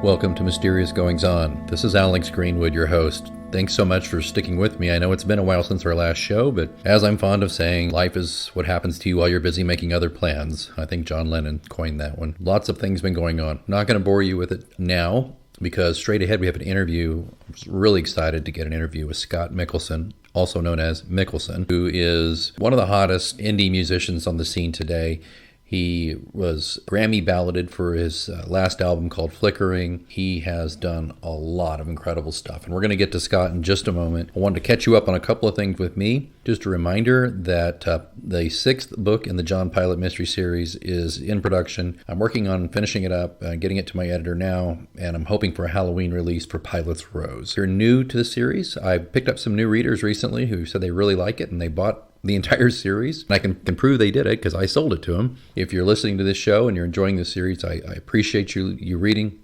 Welcome to Mysterious Goings On. This is Alex Greenwood, your host. Thanks so much for sticking with me. I know it's been a while since our last show, but as I'm fond of saying, life is what happens to you while you're busy making other plans. I think John Lennon coined that one. Lots of things been going on. Not going to bore you with it now, because straight ahead we have an interview. I was really excited to get an interview with Scott Mickelson, also known as Mickelson, who is one of the hottest indie musicians on the scene today. He was Grammy-balloted for his last album called Flickering. He has done a lot of incredible stuff, and we're going to get to Scott in just a moment. I wanted to catch you up on a couple of things with me. Just a reminder that the sixth book in the John Pilate mystery series is in production. I'm working on finishing it up, getting it to my editor now, and I'm hoping for a Halloween release for Pilate's Rose. If you're new to the series, I picked up some new readers recently who said they really like it, and they bought the entire series. And I can prove they did it because I sold it to them. If you're listening to this show and you're enjoying this series, I appreciate you reading.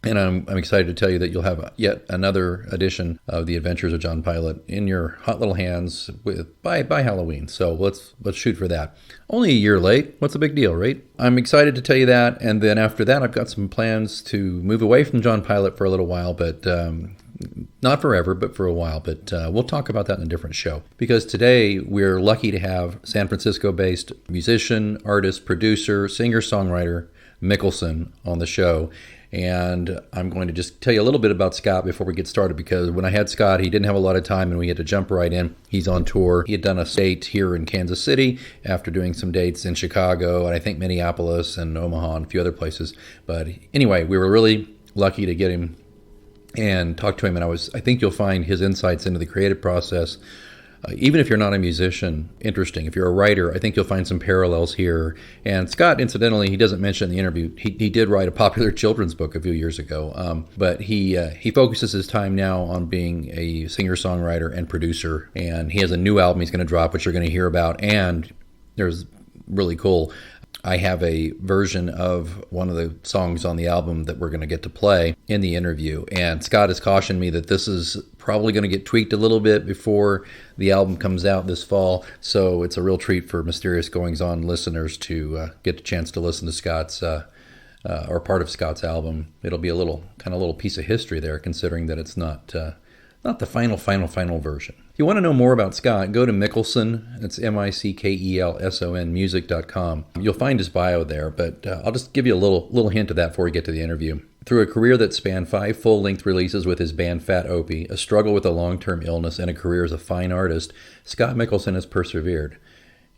And I'm excited to tell you that you'll have yet another edition of The Adventures of John Pilate in your hot little hands by Halloween. So let's shoot for that. Only a year late. What's the big deal, right? I'm excited to tell you that. And then after that, I've got some plans to move away from John Pilate for a little while, but not forever, but for a while. But we'll talk about that in a different show. Because today we're lucky to have San Francisco-based musician, artist, producer, singer-songwriter Mickelson on the show. And I'm going to just tell you a little bit about Scott before we get started, because when I had Scott, he didn't have a lot of time and we had to jump right in. He's on tour. He had done a date here in Kansas City after doing some dates in Chicago and I think Minneapolis and Omaha and a few other places. But anyway, we were really lucky to get him and talk to him. And I think you'll find his insights into the creative process, even if you're not a musician, interesting. If you're a writer, I think you'll find some parallels here. And Scott, incidentally, he doesn't mention in the interview, he did write a popular children's book a few years ago, but he focuses his time now on being a singer-songwriter and producer. And he has a new album he's going to drop, which you're going to hear about. And there's really cool. I have a version of one of the songs on the album that we're going to get to play in the interview. And Scott has cautioned me that this is probably going to get tweaked a little bit before the album comes out this fall. So it's a real treat for Mysterious Goings On listeners to get a chance to listen to Scott's or part of Scott's album. It'll be a little piece of history there, considering that it's not the final version. If you want to know more about Scott, go to Mickelson. It's Mickelson music.com. You'll find his bio there, but I'll just give you a little hint of that before we get to the interview. Through a career that spanned 5 full-length releases with his band Fat Opie, a struggle with a long-term illness, and a career as a fine artist, Scott Mickelson has persevered.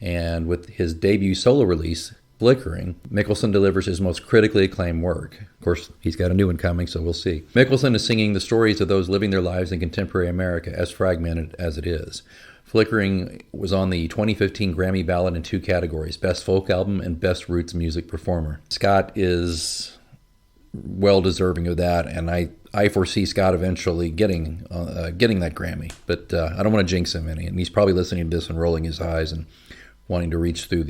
And with his debut solo release, Flickering, Mickelson delivers his most critically acclaimed work. Of course, he's got a new one coming, so we'll see. Mickelson is singing the stories of those living their lives in contemporary America, as fragmented as it is. Flickering was on the 2015 Grammy-ballot in 2 categories, Best Folk Album and Best Roots Music Performer. Scott is well deserving of that, and I foresee Scott eventually getting that Grammy. But I don't want to jinx him any, and he's probably listening to this and rolling his eyes and wanting to reach through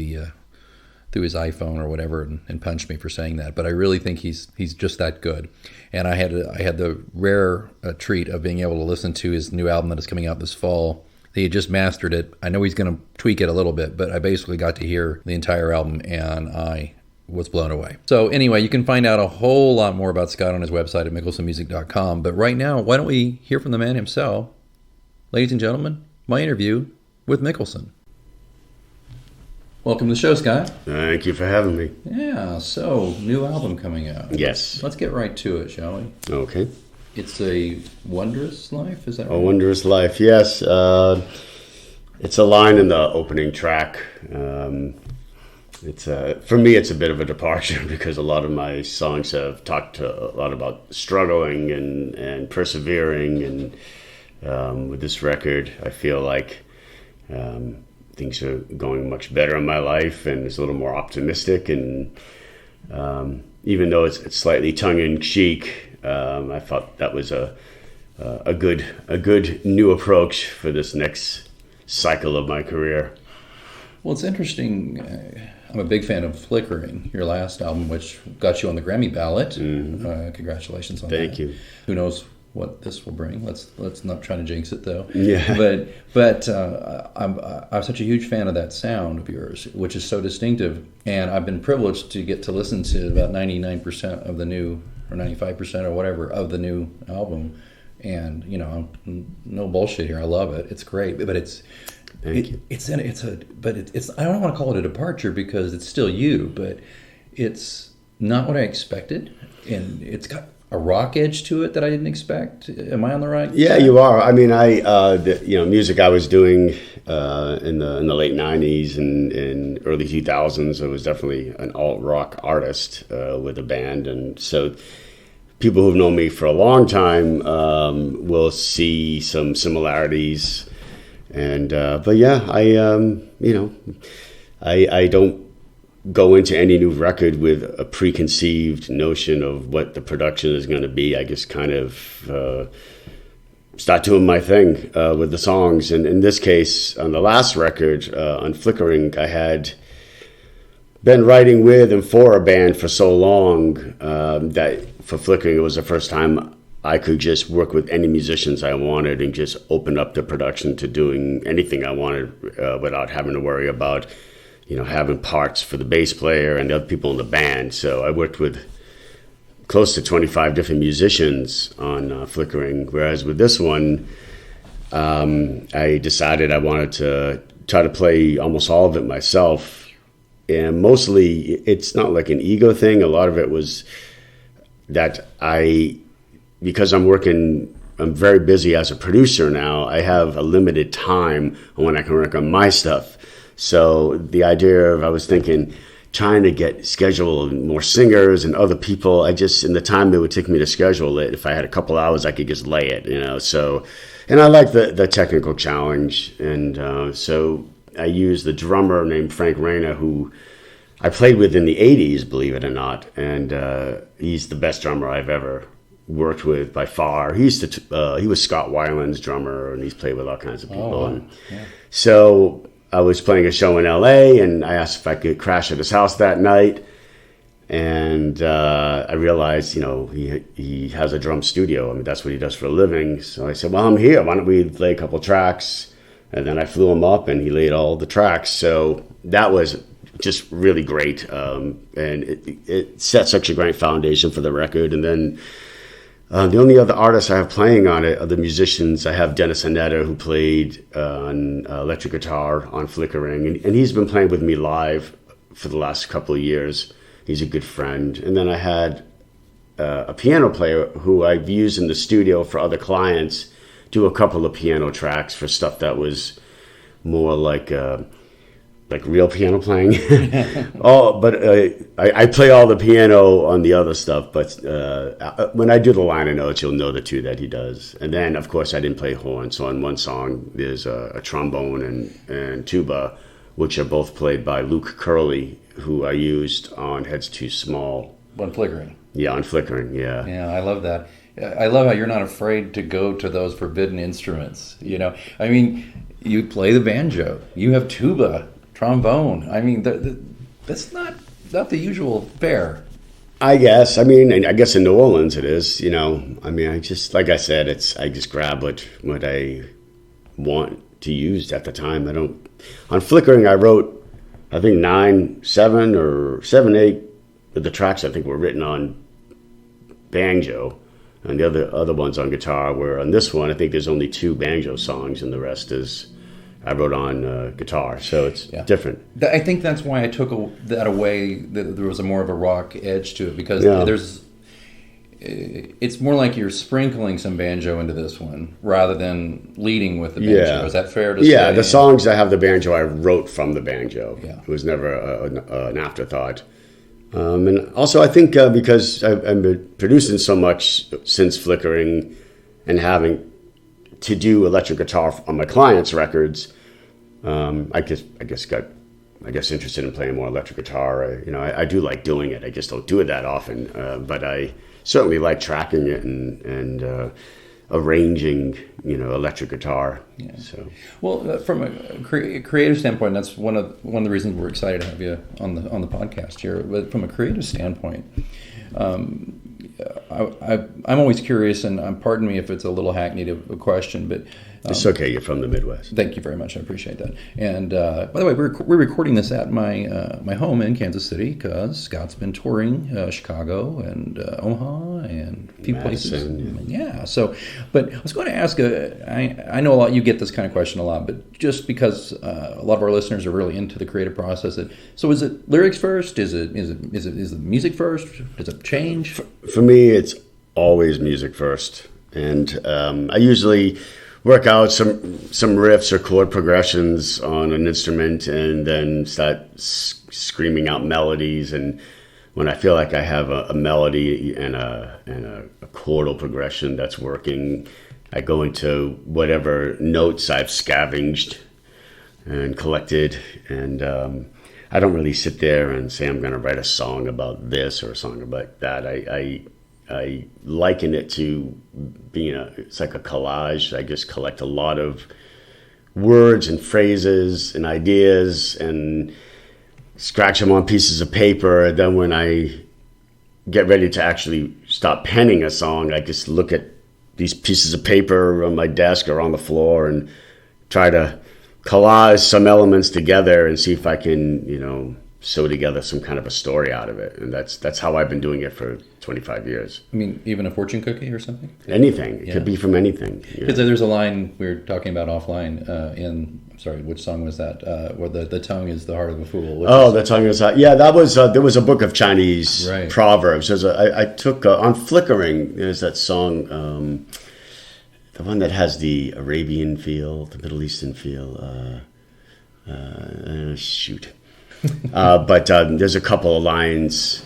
his iPhone or whatever and punch me for saying that. But I really think he's just that good. And I had the rare treat of being able to listen to his new album that is coming out this fall. He had just mastered it. I know he's going to tweak it a little bit, but I basically got to hear the entire album and I was blown away. So anyway, you can find out a whole lot more about Scott on his website at mickelsonmusic.com. But right now, why don't we hear from the man himself? Ladies and gentlemen, my interview with Mickelson. Welcome to the show, Scott. Thank you for having me. Yeah, so new album coming out. Yes. Let's get right to it, shall we? Okay. It's a Wondrous Life, is that right? A Wondrous Life, yes. It's a line in the opening track. It's for me, it's a bit of a departure because a lot of my songs have talked a lot about struggling and persevering. And with this record, I feel like things are going much better in my life, and it's a little more optimistic. And even though it's slightly tongue-in-cheek, I thought that was a good new approach for this next cycle of my career. Well, it's interesting. I'm a big fan of Flickering, your last album, which got you on the Grammy ballot. Mm-hmm. Congratulations on that. Thank you. Who knows what this will bring? Let's not try to jinx it, though. Yeah. But I'm such a huge fan of that sound of yours, which is so distinctive. And I've been privileged to get to listen to about 99% of the new or 95% or whatever of the new album. And, you know, no bullshit here. I love it. It's great, but it's I don't want to call it a departure because it's still you, but it's not what I expected, and it's got a rock edge to it that I didn't expect. Am I on the right? Yeah, you are. I mean, music I was doing in the late '90s and early 2000s. I was definitely an alt rock artist with a band, and so people who've known me for a long time will see some similarities. And but yeah, I don't go into any new record with a preconceived notion of what the production is going to be. I just kind of start doing my thing with the songs. And in this case, on the last record, on Flickering, I had been writing with and for a band for so long that for Flickering, it was the first time I could just work with any musicians I wanted and just open up the production to doing anything I wanted without having to worry about, having parts for the bass player and the other people in the band. So I worked with close to 25 different musicians on Flickering, whereas with this one, I decided I wanted to try to play almost all of it myself. And mostly, it's not like an ego thing. A lot of it was that because I'm very busy as a producer now, I have a limited time on when I can work on my stuff. So the idea of, I was thinking, trying to schedule more singers and other people, in the time it would take me to schedule it, if I had a couple hours, I could just lay it, so, and I like the technical challenge. And so I used the drummer named Frank Reyna, who I played with in the 80s, believe it or not. And he's the best drummer I've ever worked with by far. He was Scott Weiland's drummer, and he's played with all kinds of people. Oh, wow. And so I was playing a show in LA, and I asked if I could crash at his house that night. And I realized, he has a drum studio. I mean, that's what he does for a living. So I said, well, I'm here. Why don't we lay a couple tracks? And then I flew him up, and he laid all the tracks. So that was just really great. And it set such a great foundation for the record. And then the only other artists I have playing on it are the musicians. I have Dennis Anetta, who played on electric guitar on Flickering, and he's been playing with me live for the last couple of years. He's a good friend. And then I had a piano player who I've used in the studio for other clients, do a couple of piano tracks for stuff that was more like real piano playing. I play all the piano on the other stuff, but when I do the liner notes, you'll know the two that he does. And then, of course, I didn't play horn. So on one song, there's a trombone and tuba, which are both played by Luke Curley, who I used on Heads Too Small. On Flickering. Yeah, on Flickering, yeah. Yeah, I love that. I love how you're not afraid to go to those forbidden instruments. I mean, you play the banjo, you have tuba, trombone. I mean, that's not the usual fare. I guess. I mean, I guess in New Orleans it is. I mean, I just grab what I want to use at the time. On Flickering, I wrote, I think 7 or 8 of the tracks I think were written on banjo, and the other ones on guitar. Where on this one, I think there's only 2 banjo songs, and the rest is I wrote on guitar, so it's different. I think that's why I took that away. That there was more of a rock edge to it, because it's more like you're sprinkling some banjo into this one rather than leading with the banjo. Yeah. Is that fair to say? Yeah, the songs that have the banjo, I wrote from the banjo. Yeah. It was never an afterthought. And also, I think because I've been producing so much since Flickering and having to do electric guitar on my clients' records, I guess interested in playing more electric guitar. I do like doing it. I just don't do it that often. But I certainly like tracking it and arranging, electric guitar. Yeah. So, well, from a creative standpoint, that's one of the reasons we're excited to have you on the podcast here. But from a creative standpoint, I'm always curious, and pardon me if it's a little hackneyed of a question, but It's okay. You're from the Midwest. Thank you very much. I appreciate that. And by the way, we're recording this at my home in Kansas City because Scott's been touring Chicago and Omaha and a few places. Yeah. So, but I was going to ask. I know a lot. You get this kind of question a lot, but just because a lot of our listeners are really into the creative process, so is it lyrics first? Is it music first? Does it change? For me, it's always music first, and I usually work out some riffs or chord progressions on an instrument and then start screaming out melodies. And when I feel like I have a melody and a chordal progression that's working, I go into whatever notes I've scavenged and collected. And I don't really sit there and say I'm going to write a song about this or a song about that. I liken it to being it's like a collage. I just collect a lot of words and phrases and ideas and scratch them on pieces of paper. And then when I get ready to actually start penning a song, I just look at these pieces of paper on my desk or on the floor and try to collage some elements together and see if I can, sew together some kind of a story out of it. And that's how I've been doing it for 25 years. I mean, even a fortune cookie or something? Anything. It could be from anything. Because there's a line we were talking about offline I'm sorry, which song was that? Where the tongue is the heart of a fool. The tongue is that was, there was a book of Chinese proverbs. I took, on Flickering, there's that song, the one that has the Arabian feel, the Middle Eastern feel. But there's a couple of lines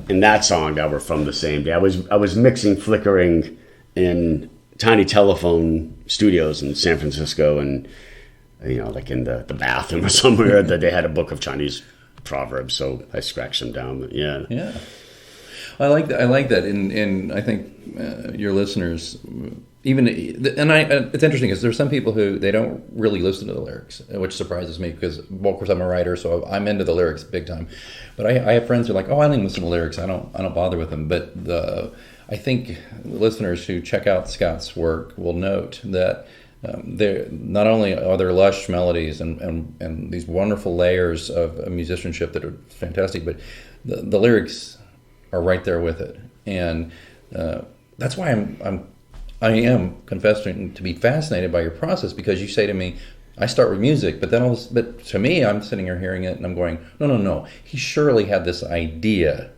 in that song that were from the same day. I was mixing Flickering in tiny telephone studios in San Francisco, and like in the bathroom or somewhere that they had a book of Chinese proverbs, so I scratched them down. But yeah. I like that, and I think your listeners. It's interesting because there's some people who they don't really listen to the lyrics, which surprises me because, well, of course, I'm a writer, so I'm into the lyrics big time. But I have friends who are like, I don't listen to lyrics. I don't bother with them. But I think listeners who check out Scott's work will note that there not only are there lush melodies and these wonderful layers of musicianship that are fantastic, but the lyrics are right there with it, and that's why I am confessing to be fascinated by your process, because you say to me, I start with music, but to me, I'm sitting here hearing it and I'm going, no. He surely had this idea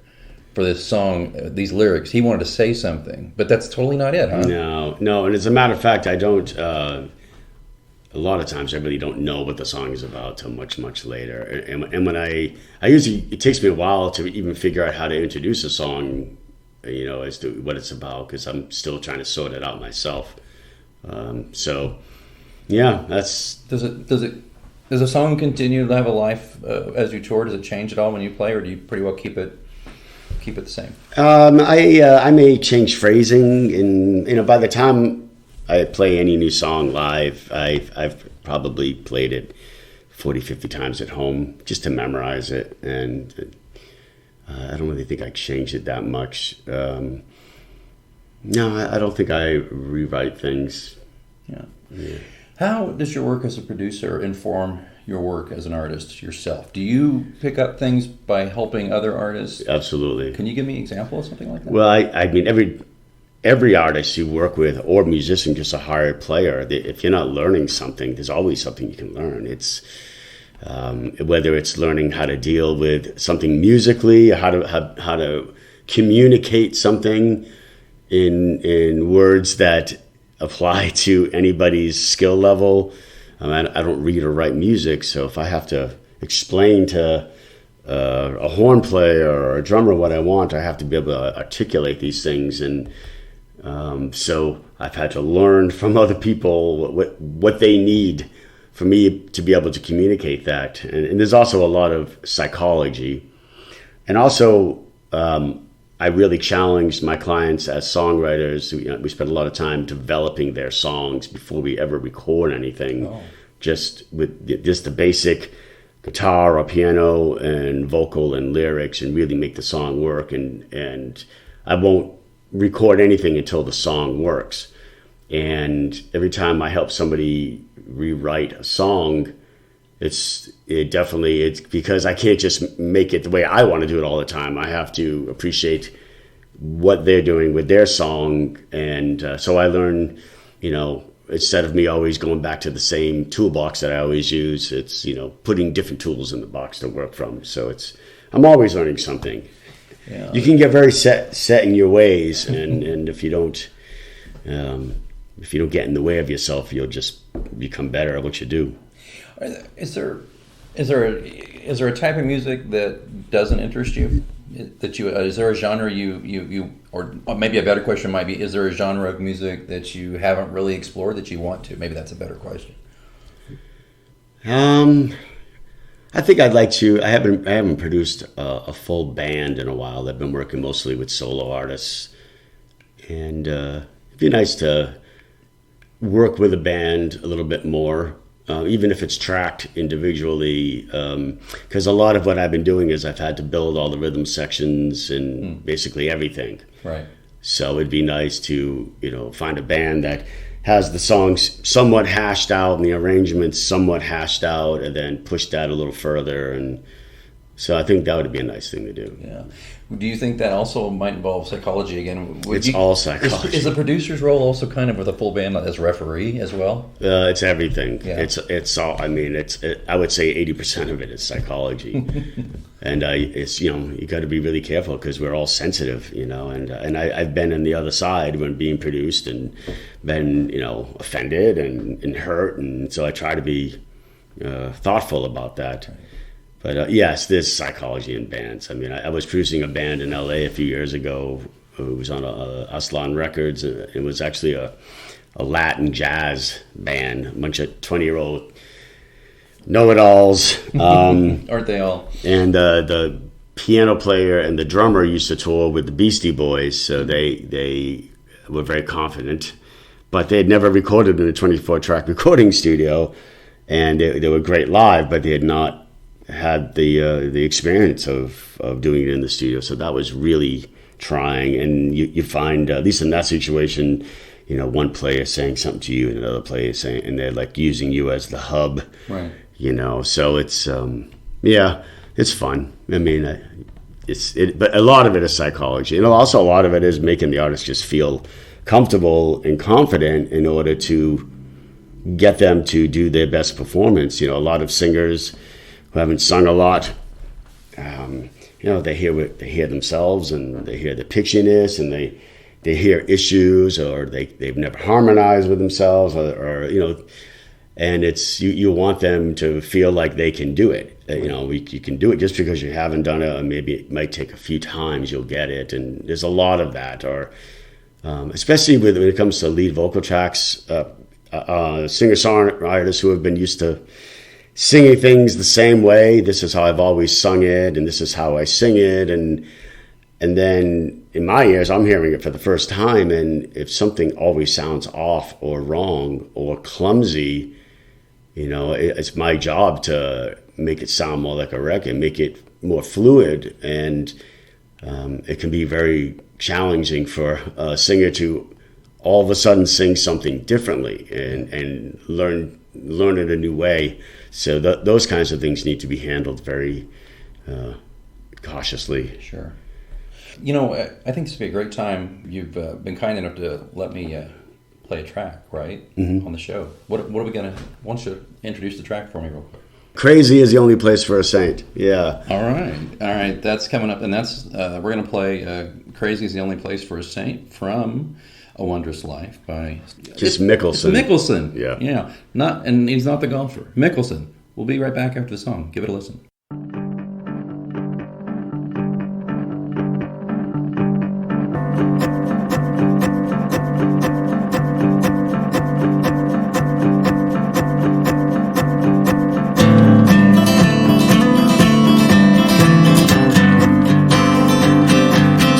for this song, these lyrics. He wanted to say something, but that's totally not it, huh? No. And as a matter of fact, I don't, a lot of times I really don't know what the song is about till much, much later. And when I usually, it takes me a while to even figure out how to introduce a song, as to what it's about, because I'm still trying to sort it out myself. That's. Does a song continue to have a life as you tour? Does it change at all when you play, or do you pretty well keep it the same? I may change phrasing, and by the time I play any new song live, I've probably played it 40, 50 times at home just to memorize it, and I don't really think I changed it that much. No, I don't think I rewrite things. Yeah. How does your work as a producer inform your work as an artist yourself? Do you pick up things by helping other artists? Absolutely. Can you give me an example of something like that? Well, I mean, every artist you work with, or musician, just a hired player, if you're not learning something, there's always something you can learn. It's whether it's learning how to deal with something musically, how to communicate something in words that apply to anybody's skill level. I don't read or write music, so if I have to explain to a horn player or a drummer what I want, I have to be able to articulate these things, and so I've had to learn from other people what they need for me to be able to communicate that. And there's also a lot of psychology. And also, I really challenged my clients as songwriters. We spend a lot of time developing their songs before we ever record anything. Just with the basic guitar or piano and vocal and lyrics, and really make the song work. And I won't record anything until the song works. And every time I help somebody rewrite a song, it's because I can't just make it the way I want to do it all the time. I have to appreciate what they're doing with their song. And so I learn, instead of me always going back to the same toolbox that I always use, it's, putting different tools in the box to work from. So I'm always learning something. Yeah. You can get very set in your ways, and if you don't get in the way of yourself, you'll just become better at what you do. Is there a type of music that doesn't interest you? Is there a genre you or maybe a better question might be, is there a genre of music that you haven't really explored that you want to? Maybe that's a better question. I think I'd like to. I haven't produced a full band in a while. I've been working mostly with solo artists, and it'd be nice to work with a band a little bit more, even if it's tracked individually, because a lot of what I've been doing is I've had to build all the rhythm sections and basically everything. Right. So it'd be nice to find a band that has the songs somewhat hashed out and the arrangements somewhat hashed out, and then push that a little further. And so I think that would be a nice thing to do. Yeah. Do you think that also might involve psychology again? All psychology. Is the producer's role also kind of with a full band as referee as well? It's everything. Yeah. It's all. I mean, I would say 80% of it is psychology, and it's you got to be really careful because we're all sensitive, And I've been on the other side when being produced and been offended and hurt, and so I try to be thoughtful about that. But yes, there's psychology in bands. I mean, I was producing a band in LA a few years ago. It was on Aslan Records. It was actually a Latin jazz band, a bunch of 20-year-old know-it-alls. Aren't they all? And the piano player and the drummer used to tour with the Beastie Boys, so they were very confident. But they had never recorded in a 24-track recording studio, and they were great live, but they had not had the experience of doing it in the studio. So that was really trying. And you find, at least in that situation, one player saying something to you and another player saying, and they're like using you as the hub, right? So it's, it's fun. I mean, but a lot of it is psychology. And also a lot of it is making the artist just feel comfortable and confident in order to get them to do their best performance. A lot of singers who haven't sung a lot, they hear themselves and they hear the pitchiness and they hear issues, or they've never harmonized with themselves, or and it's you want them to feel like they can do it. You can do it just because you haven't done it, or maybe it might take a few times you'll get it, and there's a lot of that. Or especially when it comes to lead vocal tracks, singer-songwriters who have been used to singing things the same way. This is how I've always sung it, and this is how I sing it, and then in my ears I'm hearing it for the first time, and if something always sounds off or wrong or clumsy, it's my job to make it sound more like a record, make it more fluid, and it can be very challenging for a singer to all of a sudden sing something differently and learn it a new way. So those kinds of things need to be handled very cautiously. Sure. I think this would be a great time. You've been kind enough to let me play a track, right, on the show. What are we going to... Why don't you introduce the track for me real quick? Crazy is the only place for a saint. Yeah. All right. That's coming up, and that's we're going to play Crazy is the Only Place for a Saint from A Wondrous Life by... Just Mickelson. Mickelson. Yeah. Yeah. And he's not the golfer. Mickelson. We'll be right back after the song. Give it a listen.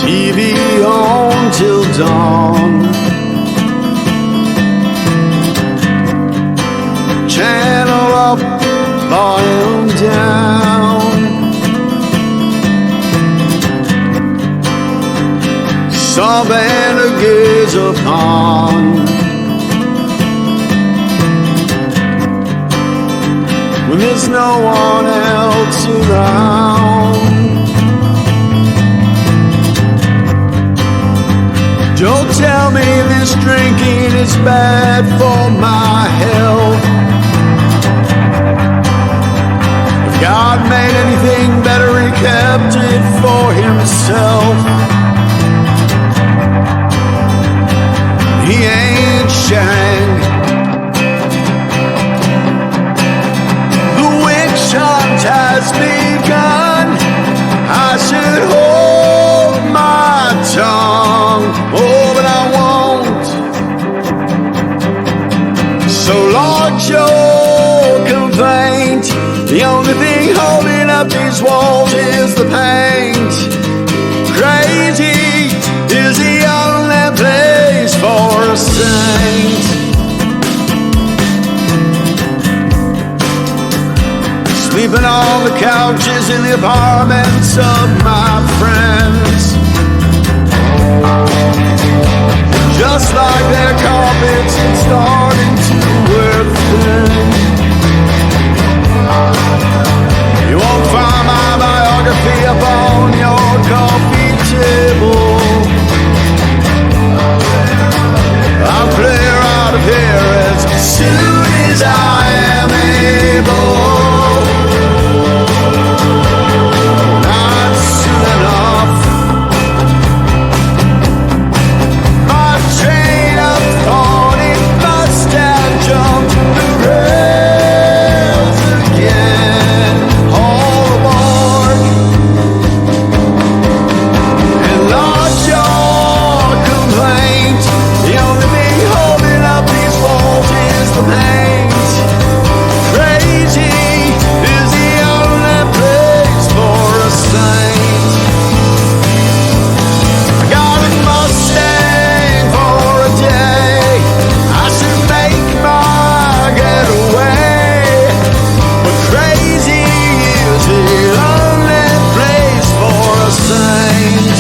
TV on till dawn, channel up, volume down, sub and a gaze upon when there's no one else around. Don't tell me this drinking is bad for my health. If God made anything better, He kept it for Himself. He ain't sharing. The witch hunt has begun. I should hold my tongue, oh, but I won't. So lodge your complaint. The only thing holding up these walls is the paint. Crazy is the only place for a saint. Sleeping on the couches in the apartments of my friends, just like their carpets and starting to wear thin. You won't find my biography up on your coffee table. I'll clear out of here as soon as I am able. Not soon enough. My train of thought, it must have jumped the rails again. All aboard and lodge your complaint. The only thing holding up these walls is the paint. Crazy is the only place for a saint. I got a Mustang for a day. I should make my getaway. But crazy is the only place for a saint.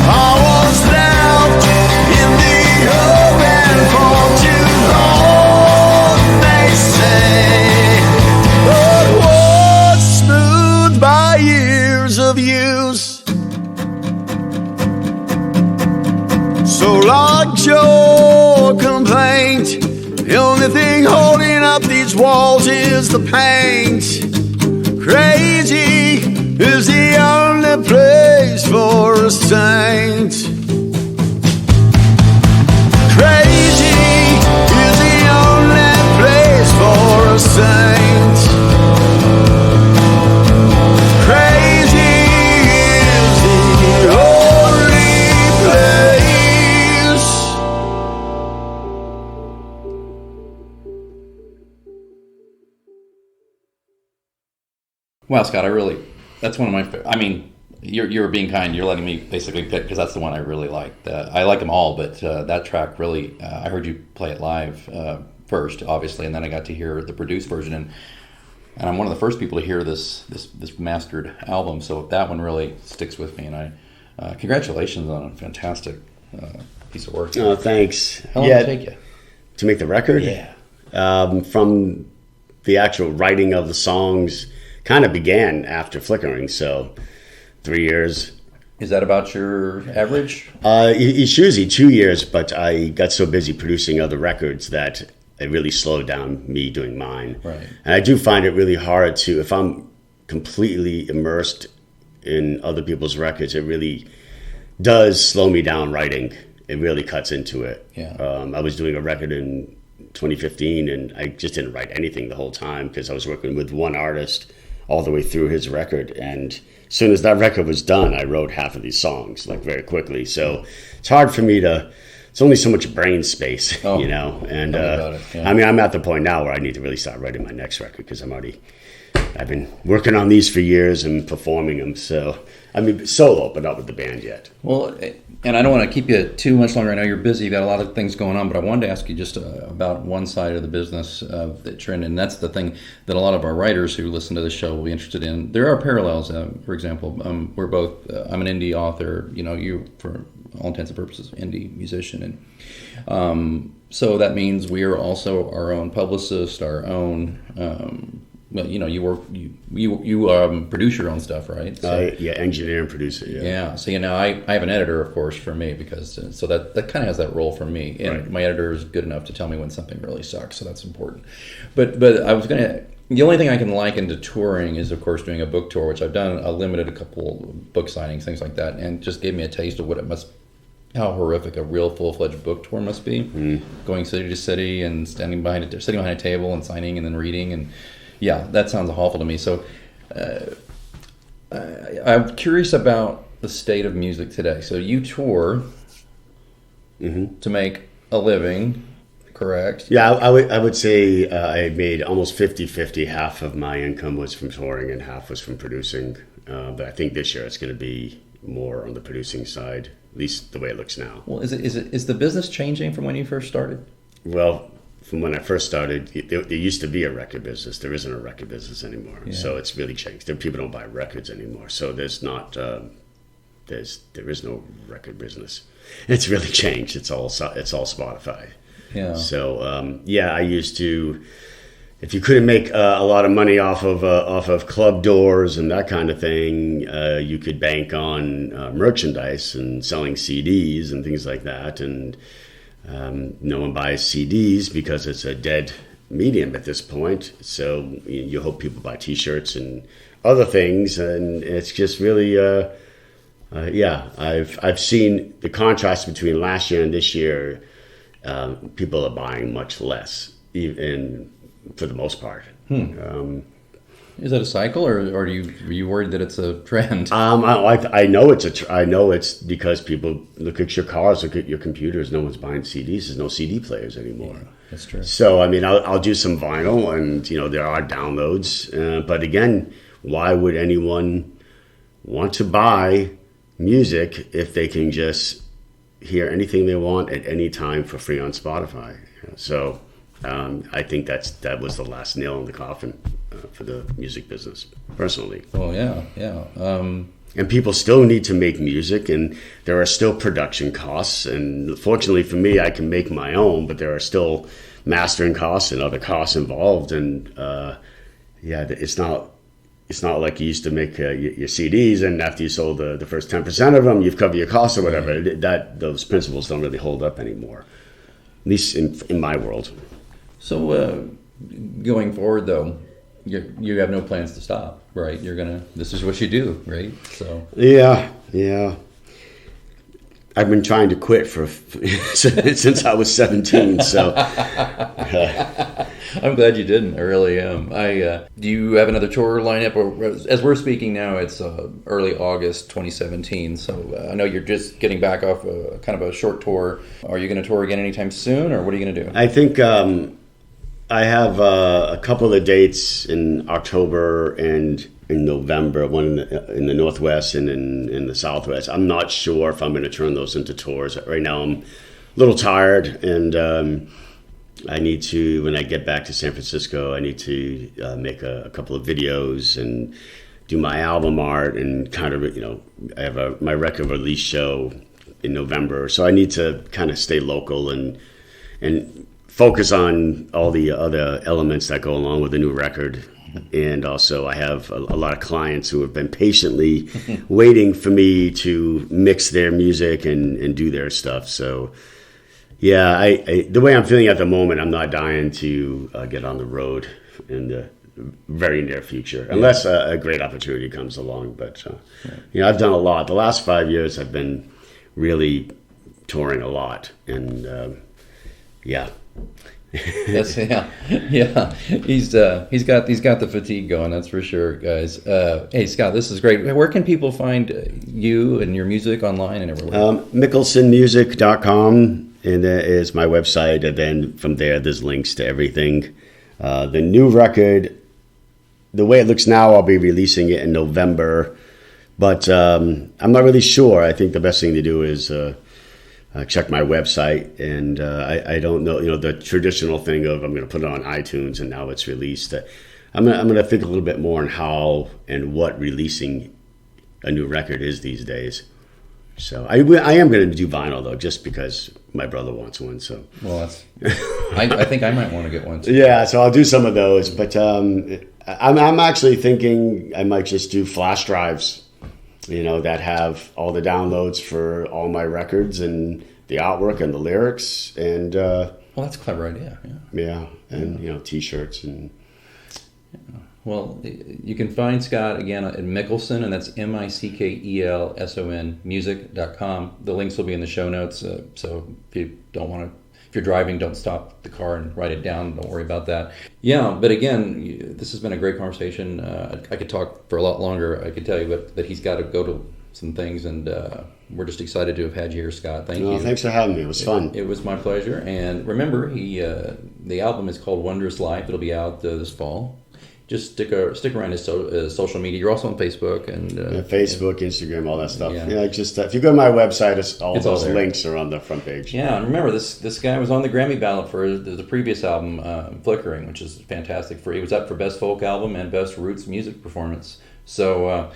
I was left in the open for too long, they say, but was smoothed by years of use. So lodge your complaint. The only thing holding up these walls is the paint. Crazy is the only place for a saint. Crazy is the only place for a saint. Crazy is the only place. Wow, Scott, that's one of my, I mean, you're being kind. You're letting me basically pick because that's the one I really liked. I like them all, but that track really, I heard you play it live first, obviously, and then I got to hear the produced version, and I'm one of the first people to hear this mastered album, so that one really sticks with me, and I congratulations on a fantastic piece of work. Oh, thanks. How long did it take you? To make the record? Yeah. From the actual writing of the songs kind of began after Flickering, so 3 years. Is that about your average? It's usually 2 years, but I got so busy producing other records that it really slowed down me doing mine. Right. And I do find it really hard to, if I'm completely immersed in other people's records, it really does slow me down writing. It really cuts into it. Yeah. I was doing a record in 2015, and I just didn't write anything the whole time because I was working with one artist all the way through his record. And as soon as that record was done, I wrote half of these songs, like, very quickly. So it's hard for me to, it's only so much brain space, you know? And tell me about it. Yeah. I mean, I'm at the point now where I need to really start writing my next record because I'm already I've been working on these for years and performing them. So, I mean, solo, but not with the band yet. Well, and I don't want to keep you too much longer. I know you're busy. You've got a lot of things going on, but I wanted to ask you just about one side of the business that trend, and that's the thing that a lot of our writers who listen to the show will be interested in. There are parallels. For example, we're both. I'm an indie author. You, for all intents and purposes, indie musician, and so that means we are also our own publicist, our own. Well, you produce your own stuff, right? So, yeah, engineer and producer. Yeah. Yeah. So I have an editor, of course, for me because so that kind of has that role for me, and right. My editor is good enough to tell me when something really sucks, so that's important. But I was gonna. The only thing I can liken to touring is, of course, doing a book tour, which I've done. A couple book signings, things like that, and just gave me a taste of what it must. How horrific a real full-fledged book tour must be. Going city to city and sitting behind a table and signing and then reading and. Yeah, that sounds awful to me. So I'm curious about the state of music today. So you tour to make a living, correct? Yeah, I would say I made almost 50-50. Half of my income was from touring and half was from producing. But I think this year it's going to be more on the producing side, at least the way it looks now. Well, is the business changing from when you first started? Well, from when I first started, there used to be a record business. There isn't a record business anymore. Yeah. So it's really changed. People don't buy records anymore. So there's not, there is no record business. It's really changed. It's all Spotify. Yeah. So I used to, if you couldn't make a lot of money off of club doors and that kind of thing, you could bank on merchandise and selling CDs and things like that. And no one buys CDs because it's a dead medium at this point. So you hope people buy T-shirts and other things, and it's just really, I've seen the contrast between last year and this year. People are buying much less, even for the most part. Is that a cycle, or are you worried that it's a trend? I know I know it's because people look at your cars, look at your computers. No one's buying CDs. There's no CD players anymore. Yeah, that's true. So I mean, I'll do some vinyl, and there are downloads. But again, why would anyone want to buy music if they can just hear anything they want at any time for free on Spotify? So I think that was the last nail in the coffin for the music business, personally. Oh, yeah. And people still need to make music, and there are still production costs. And fortunately for me, I can make my own, but there are still mastering costs and other costs involved. And it's not like you used to make your CDs, and after you sold the first 10% of them, you've covered your costs or whatever. Those principles don't really hold up anymore, at least in my world. So going forward, though, you have no plans to stop, right? This is what you do, right? So yeah. I've been trying to quit since I was 17. So I'm glad you didn't. I really am. Do you have another tour lineup? Or as we're speaking now, it's early August 2017. So I know you're just getting back off kind of a short tour. Are you going to tour again anytime soon, or what are you going to do? I think I have a couple of dates in October and in November, one in the Northwest and in the Southwest. I'm not sure if I'm going to turn those into tours. Right now I'm a little tired, and I need to, when I get back to San Francisco, I need to make a couple of videos and do my album art, and kind of, I have my record release show in November. So I need to kind of stay local and focus on all the other elements that go along with the new record. And also I have a lot of clients who have been patiently waiting for me to mix their music and do their stuff. So yeah, I the way I'm feeling at the moment, I'm not dying to get on the road in the very near future, unless a great opportunity comes along. But I've done a lot. The last 5 years I've been really touring a lot, and Yes, yeah. He's got the fatigue going. That's for sure, guys. Hey, Scott, this is great. Where can people find you and your music online and everywhere? Mickelsonmusic.com, and that is my website. And then from there, there's links to everything. The new record the way it looks now, I'll be releasing it in November, but I'm not really sure. I think the best thing to do is check my website, and I don't know, the traditional thing of I'm going to put it on iTunes and now it's released. I'm going to think a little bit more on how and what releasing a new record is these days. So I am going to do vinyl though, just because my brother wants one. So I think I might want to get one too. Yeah, so I'll do some of those, but I'm actually thinking I might just do flash drives, that have all the downloads for all my records and the artwork and the lyrics, and well, that's a clever idea. Yeah, and T-shirts and. Yeah. Well, you can find Scott again at Mickelson, and that's Mickelson music.com. The links will be in the show notes, so if you don't want to, if you're driving, don't stop the car and write it down. Don't worry about that. Yeah, but again, this has been a great conversation. I could talk for a lot longer, I could tell you, but he's got to go to some things, and we're just excited to have had you here, Scott. Thank you. Thanks for having me. It was fun. It was my pleasure. And remember, the album is called Wondrous Life. It'll be out this fall. Just stick around his social media. You're also on Facebook and Facebook, Instagram, all that stuff. Yeah, just if you go to my website, all those links are on the front page. Yeah, and remember this guy was on the Grammy-balloted for the previous album, Flickering, which is fantastic. He was up for Best Folk Album and Best Roots Music Performance. So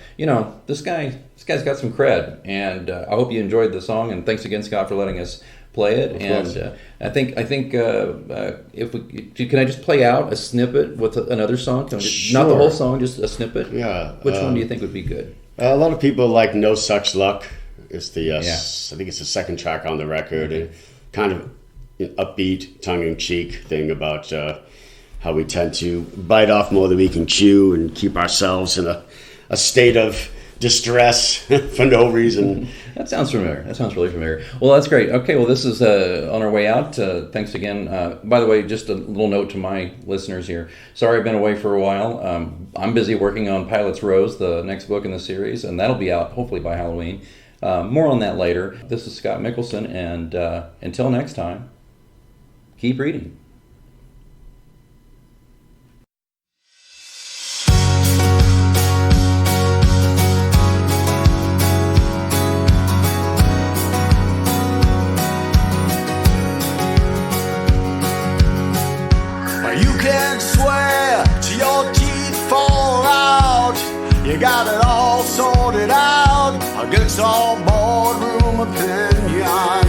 this guy's got some cred, and I hope you enjoyed the song. And thanks again, Scott, for letting us play it. And I think if can I just play out a snippet with another song? Sure. Not the whole song, just a snippet. Yeah. Which one do you think would be good? A lot of people like No Such Luck. It's the I think it's the second track on the record. Okay. And kind of an upbeat, tongue-in-cheek thing about how we tend to bite off more than we can chew and keep ourselves in a state of distress for no reason. That sounds familiar. That sounds really familiar. Well, that's great. Okay, well, this is on our way out. Thanks again. By the way, just a little note to my listeners here. Sorry I've been away for a while. I'm busy working on Pilate's Rose, the next book in the series, and that'll be out hopefully by Halloween. More on that later. This is Scott Mickelson, and until next time, keep reading. You got it all sorted out against all boardroom opinion.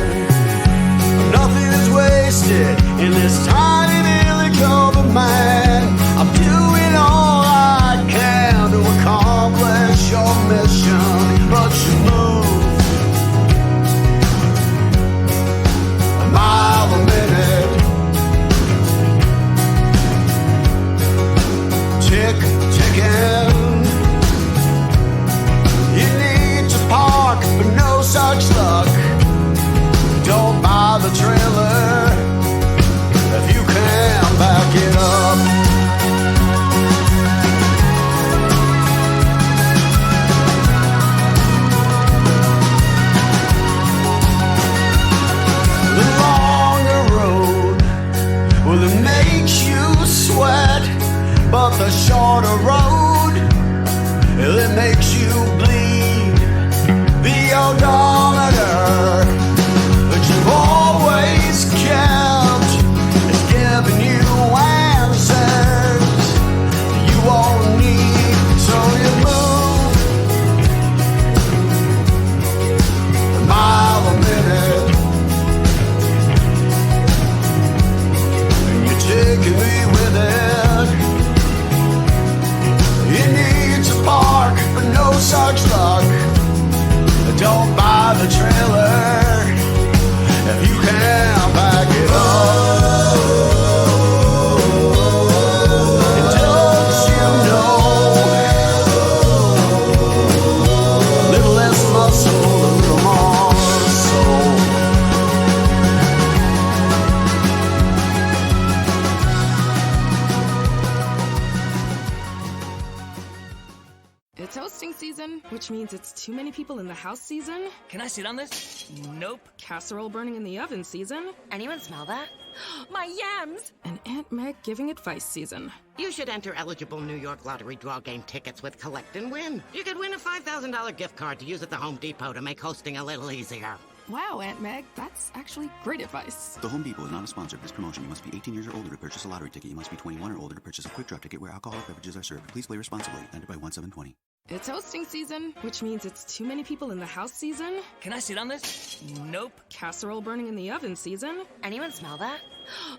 Nothing is wasted in this tiny nearly covered man. I'm doing all I can to accomplish your mission, but you move a mile a minute. Ticking. But no such luck. Don't buy the trailer if you can back it up. The longer road, well, it makes you sweat, but the shorter road, it makes you bleed. The odometer that you've always kept is giving you answers you won't need, so you move a mile a minute, and you're taking me with it. You need to park, but no such It's hosting season, which means it's too many people in the house season. Can I sit on this? Nope. Casserole burning in the oven season. Anyone smell that? My yams! And Aunt Meg giving advice season. You should enter eligible New York Lottery draw game tickets with Collect and Win. You could win a $5,000 gift card to use at the Home Depot to make hosting a little easier. Wow, Aunt Meg, that's actually great advice. The Home Depot is not a sponsor of this promotion. You must be 18 years or older to purchase a lottery ticket. You must be 21 or older to purchase a quick draw ticket where alcoholic beverages are served. Please play responsibly. Entered by 1/7/20. It's hosting season, which means it's too many people in the house season. Can I sit on this? Nope. Casserole burning in the oven season. Anyone smell that?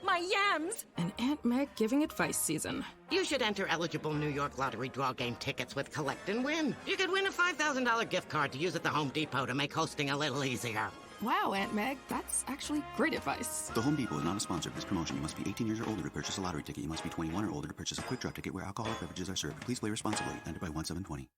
My yams! And Aunt Meg giving advice season. You should enter eligible New York Lottery draw game tickets with Collect and Win. You could win a $5,000 gift card to use at the Home Depot to make hosting a little easier. Wow, Aunt Meg, that's actually great advice. The Home Depot is not a sponsor of this promotion. You must be 18 years or older to purchase a lottery ticket. You must be 21 or older to purchase a quick draw ticket where alcoholic beverages are served. Please play responsibly. Entered by 1/7/20.